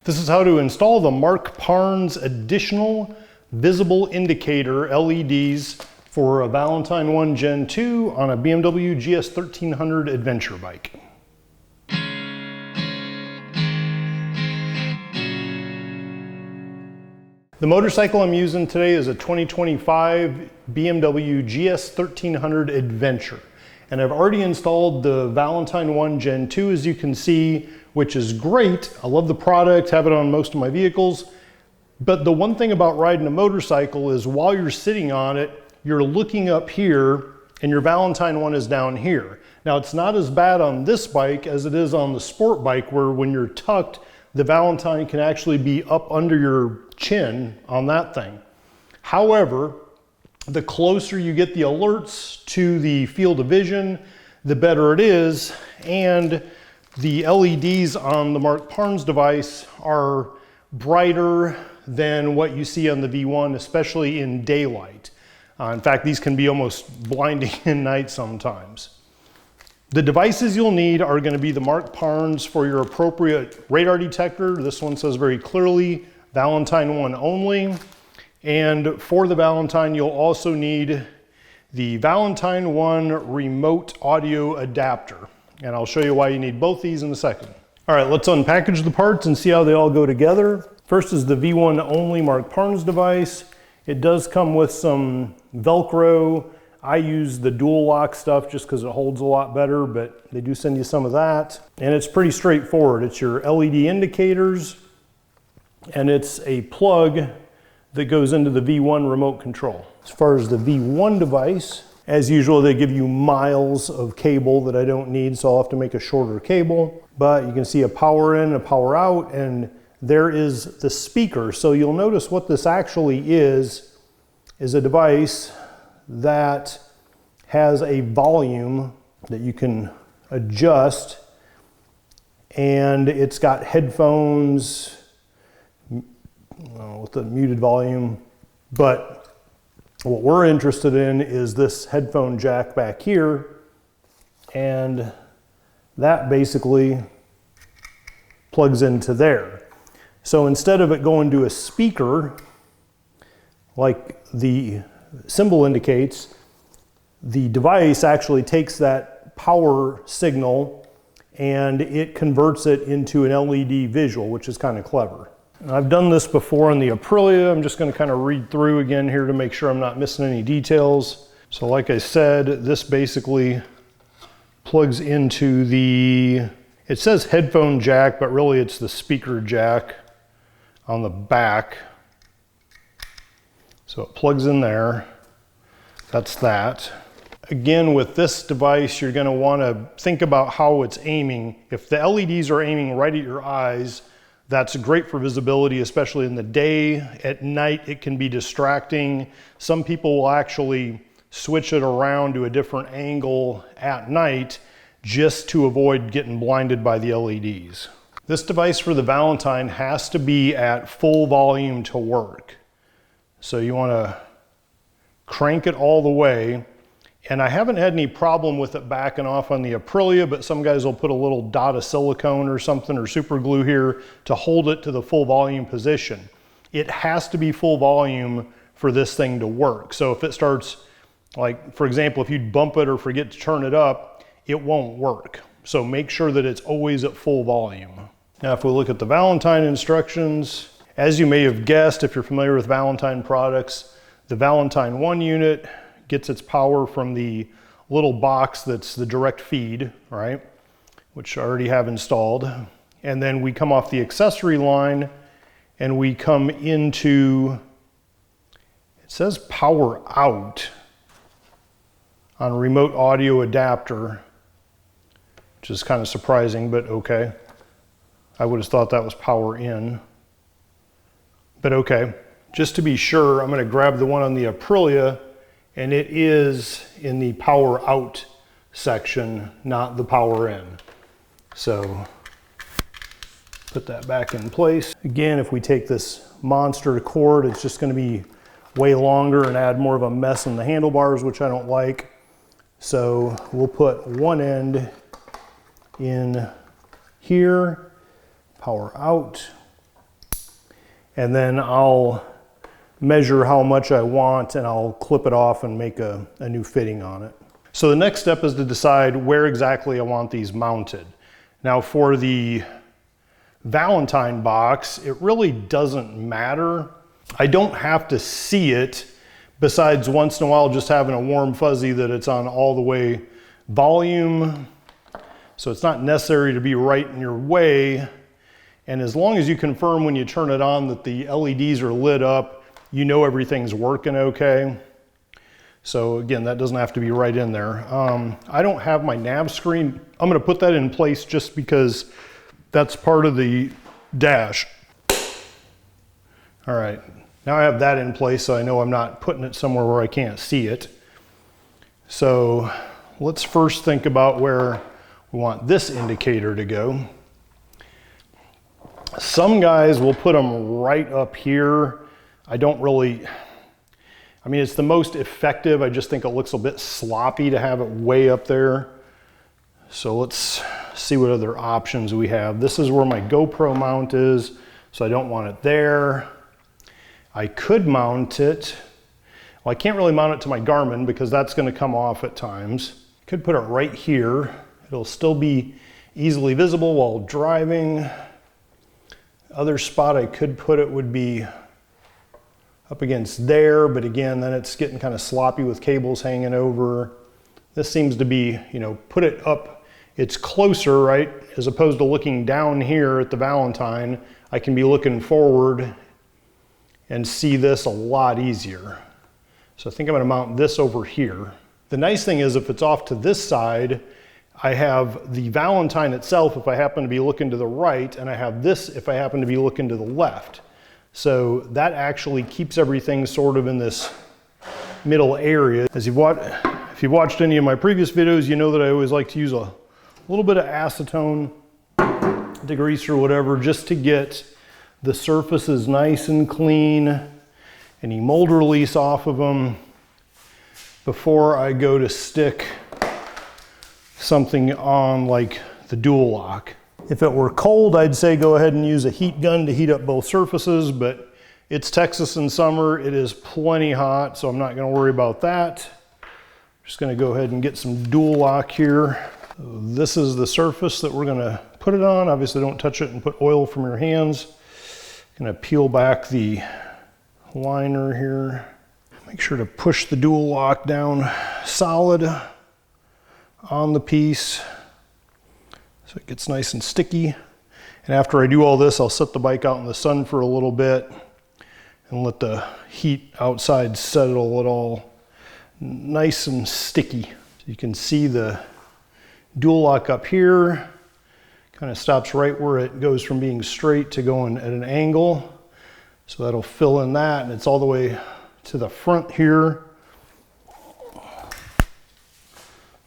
This is how to install the Marc Parnes additional visible indicator LEDs for a Valentine 1 Gen 2 on a BMW GS1300 adventure bike. The motorcycle I'm using today is a 2025 BMW GS1300 Adventure. And I've already installed the Valentine 1 Gen 2, as you can see, which is great. I love the product, have it on most of my vehicles. But the one thing about riding a motorcycle is while you're sitting on it, you're looking up here and your Valentine 1 is down here. Now it's not as bad on this bike as it is on the sport bike, where when you're tucked, the Valentine can actually be up under your chin on that thing. However, the closer you get the alerts to the field of vision, the better it is. And the LEDs on the Marc Parnes device are brighter than what you see on the V1, especially in daylight. In fact, these can be almost blinding in night sometimes. The devices you'll need are going to be the Marc Parnes for your appropriate radar detector. This one says very clearly Valentine 1 only. And for the Valentine, you'll also need the Valentine 1 remote audio adapter. And I'll show you why you need both these in a second. All right, let's unpackage the parts and see how they all go together. First is the V1 only Marc Parnes device. It does come with some Velcro. I use the dual lock stuff just because it holds a lot better, but they do send you some of that. And it's pretty straightforward. It's your LED indicators, and it's a plug that goes into the V1 remote control. As far as the V1 device, as usual, they give you miles of cable that I don't need, so I'll have to make a shorter cable. But you can see a power in, a power out, and there is the speaker. So you'll notice what this actually is a device that has a volume that you can adjust, and it's got headphones with the muted volume. But what we're interested in is this headphone jack back here, and that basically plugs into there. So instead of it going to a speaker like the symbol indicates, the device actually takes that power signal and it converts it into an LED visual, which is kind of clever. And I've done this before on the Aprilia. I'm just going to kind of read through again here to make sure I'm not missing any details. So like I said, this basically plugs into the, it says headphone jack, but really it's the speaker jack on the back. So it plugs in there. That's that. Again, with this device, you're going to want to think about how it's aiming. If the LEDs are aiming right at your eyes, that's great for visibility, especially in the day. At night, it can be distracting. Some people will actually switch it around to a different angle at night just to avoid getting blinded by the LEDs. This device for the Valentine has to be at full volume to work. So you want to crank it all the way. And I haven't had any problem with it backing off on the Aprilia, but some guys will put a little dot of silicone or something or super glue here to hold it to the full volume position. It has to be full volume for this thing to work. So if it starts, like for example, if you bump it or forget to turn it up, it won't work. So make sure that it's always at full volume. Now if we look at the Valentine instructions, as you may have guessed if you're familiar with Valentine products, the Valentine 1 unit gets its power from the little box that's the direct feed, right? Which I already have installed. And then we come off the accessory line and we come into, it says power out on remote audio adapter, which is kind of surprising, but okay. I would have thought that was power in, but okay. Just to be sure, I'm going to grab the one on the Aprilia, and it is in the power out section, not the power in. So put that back in place. Again, if we take this monster cord, it's just going to be way longer and add more of a mess in the handlebars, which I don't like. So we'll put one end in here, power out, and then I'll measure how much I want and I'll clip it off and make a new fitting on it. So the next step is to decide where exactly I want these mounted. Now for the Valentine box, it really doesn't matter. I don't have to see it, besides once in a while just having a warm fuzzy that it's on all the way volume. So it's not necessary to be right in your way. And as long as you confirm when you turn it on that the LEDs are lit up, you know everything's working okay. So again, that doesn't have to be right in there. I don't have my nav screen. I'm gonna put that in place just because that's part of the dash. All right, now I have that in place so I know I'm not putting it somewhere where I can't see it. So let's first think about where we want this indicator to go. Some guys will put them right up here. I don't really, I mean, it's the most effective. I just think it looks a bit sloppy to have it way up there. So let's see what other options we have. This is where my GoPro mount is, so I don't want it there. I could mount it. Well, I can't really mount it to my Garmin because that's going to come off at times. Could put it right here. It'll still be easily visible while driving. Other spot I could put it would be up against there, but again, then it's getting kind of sloppy with cables hanging over. This seems to be, you know, put it up, it's closer, right? As opposed to looking down here at the Valentine, I can be looking forward and see this a lot easier. So I think I'm gonna mount this over here. The nice thing is if it's off to this side, I have the Valentine itself if I happen to be looking to the right, and I have this if I happen to be looking to the left. So that actually keeps everything sort of in this middle area. If you've watched any of my previous videos, you know that I always like to use a little bit of acetone, degreaser or whatever, just to get the surfaces nice and clean, any mold release off of them before I go to stick something on like the dual lock. If it were cold, I'd say go ahead and use a heat gun to heat up both surfaces, but it's Texas in summer. It is plenty hot, so I'm not gonna worry about that. Just gonna go ahead and get some dual lock here. This is the surface that we're gonna put it on. Obviously don't touch it and put oil from your hands. Gonna peel back the liner here. Make sure to push the dual lock down solid on the piece so it gets nice and sticky. And after I do all this, I'll set the bike out in the sun for a little bit and let the heat outside settle it all nice and sticky. So you can see the dual lock up here kind of stops right where it goes from being straight to going at an angle. So that'll fill in that, and it's all the way to the front here.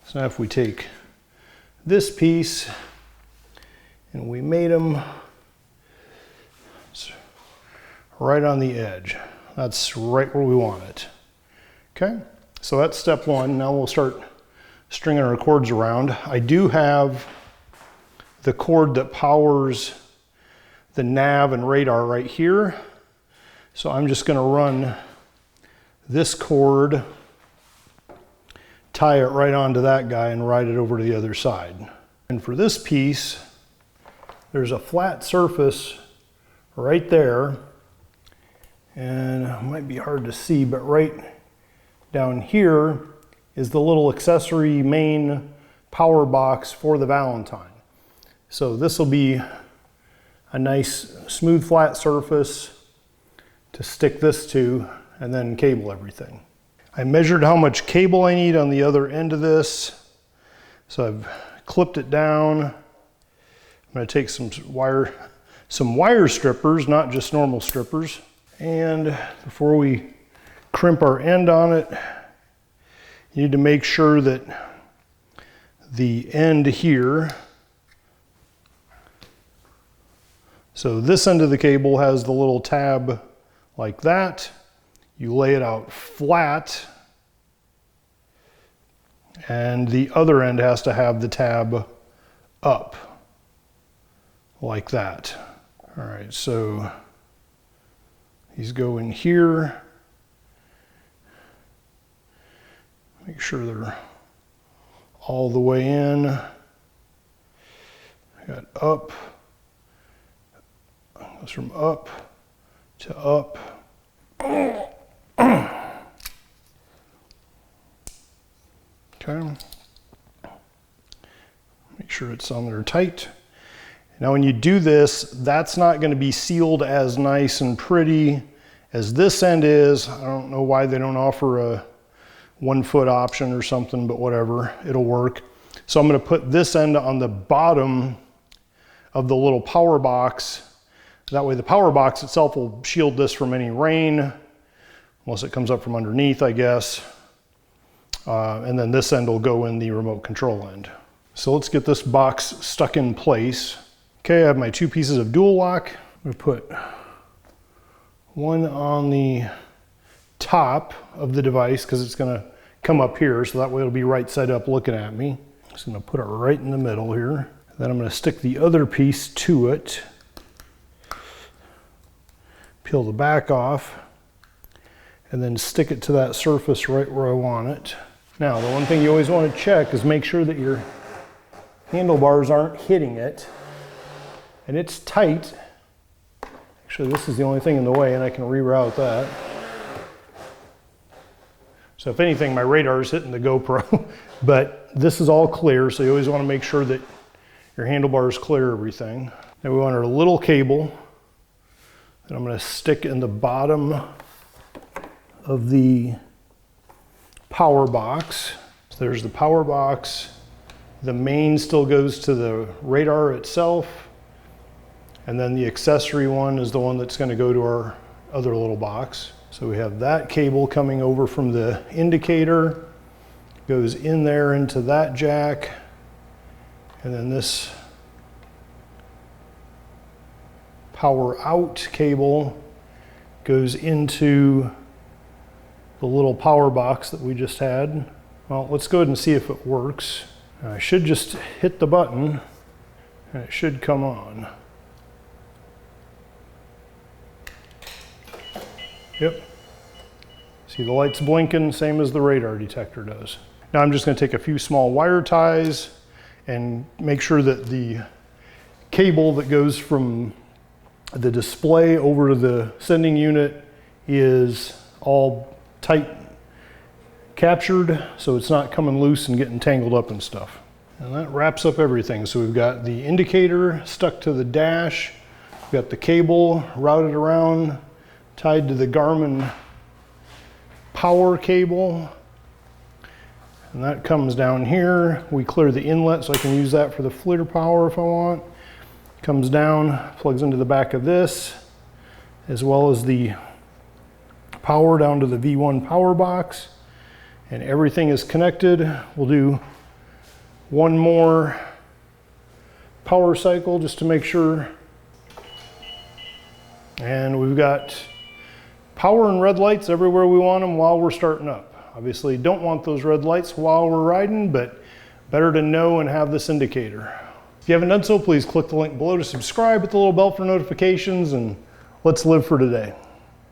So now if we take this piece and we made them right on the edge. That's right where we want it. Okay, so that's step one. Now we'll start stringing our cords around. I do have the cord that powers the nav and radar right here. So I'm just gonna run this cord, tie it right onto that guy and ride it over to the other side. And for this piece, there's a flat surface right there. And it might be hard to see, but right down here is the little accessory main power box for the Valentine. So this will be a nice smooth flat surface to stick this to and then cable everything. I measured how much cable I need on the other end of this. So I've clipped it down. I'm going to take some wire strippers, not just normal strippers. And before we crimp our end on it, you need to make sure that the end here, so this end of the cable has the little tab like that. You lay it out flat, and the other end has to have the tab up like that. All right, so These go in here. Make sure they're all the way in. Got up. Goes from up to up. Okay. Make sure it's on there tight. Now when you do this, that's not going to be sealed as nice and pretty as this end is. I don't know why they don't offer a 1 foot option or something, but whatever, it'll work. So I'm going to put this end on the bottom of the little power box. That way the power box itself will shield this from any rain, unless it comes up from underneath, I guess. And then this end will go in the remote control end. So let's get this box stuck in place. Okay, I have my 2 pieces of dual lock. I'm going to put one on the top of the device because it's going to come up here, so that way it'll be right side up looking at me. Just going to put it right in the middle here. Then I'm going to stick the other piece to it. Peel the back off and then stick it to that surface right where I want it. Now, the one thing you always want to check is make sure that your handlebars aren't hitting it. And it's tight. Actually, this is the only thing in the way, and I can reroute that. So if anything, my radar is hitting the GoPro, but this is all clear, so you always want to make sure that your handlebars clear everything. Now we want our little cable that I'm going to stick in the bottom of the power box. So there's the power box. The main still goes to the radar itself. And then the accessory one is the one that's going to go to our other little box. So we have that cable coming over from the indicator, goes in there into that jack, and then this power out cable goes into the little power box that we just had. Well, let's go ahead and see if it works. I should just hit the button and it should come on. Yep. See the lights blinking, same as the radar detector does. Now I'm just going to take a few small wire ties and make sure that the cable that goes from the display over to the sending unit is all tight captured, so it's not coming loose and getting tangled up and stuff. And that wraps up everything. So we've got the indicator stuck to the dash, we've got the cable routed around, tied to the Garmin power cable, and that comes down here. We clear the inlet so I can use that for the FLIR power if I want. Comes down, plugs into the back of this, as well as the power down to the V1 power box, and everything is connected. We'll do one more power cycle just to make sure. And we've got power and red lights everywhere we want them while we're starting up. Obviously don't want those red lights while we're riding, but better to know and have this indicator. If you haven't done so, please click the link below to subscribe, hit the little bell for notifications, and let's live for today.